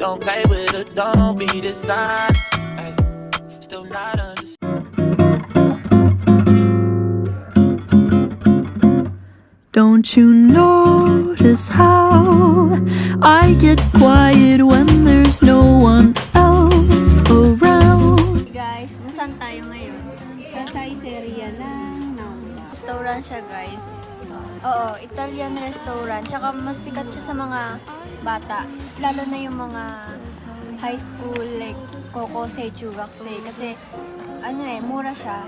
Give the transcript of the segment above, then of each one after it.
Don't play with it, don't be dishonest. Ay, still not understand. Don't you notice how I get quiet when there's no one else around? Guys, nasaan tayo ngayon? Sa Saiseria ng Namba. Restaurant siya, guys. Oo, Italian restaurant. Tsaka mas sikat siya sa mga bata. Lalo na yung mga high school, like Kokosei, Chugakusei. Kasi, mura siya.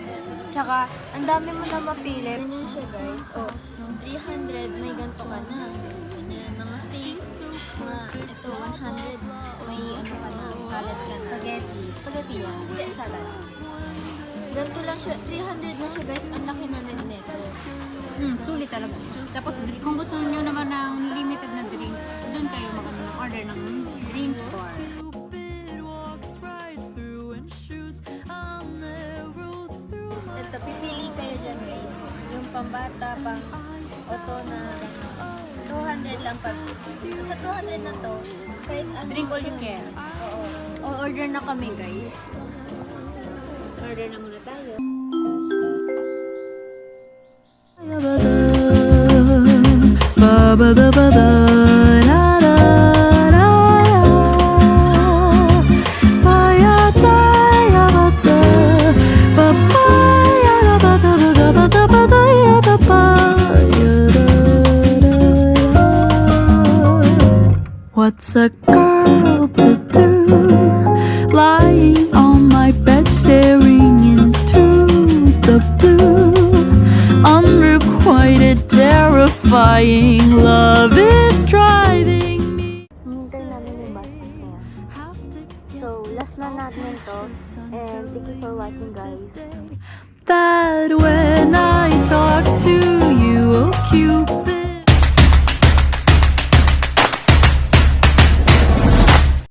Tsaka, ang dami mo na mapili. Ganyan siya, guys. Oh, 300, may ganito ka na. Ganyan, mga steaks. Ito, 100. May ka na, salad ka na. Spaghetti yan. Hindi, salad. Ganito lang siya, 300 na siya, guys. Ang laki na nito. Sulit talaga. Tapos kung gusto niyo naman ng limited na drinks, doon kayo order ng drink bar. Ito, pipili kayo dyan, guys. Yung pambata, pang auto na gano'n. 200 lang pag. Sa 200 na to, kahit ano. Drink all you can. Oo. O-order na kami, guys. Order na muna tayo. What's a girl to do, lying on my bed staring into the blue? Unrequited, terrifying love is driving me. Hintay namin yung bus niya. So, last na natin to. And thank you for watching, guys. That when I talk to you, oh Cupid.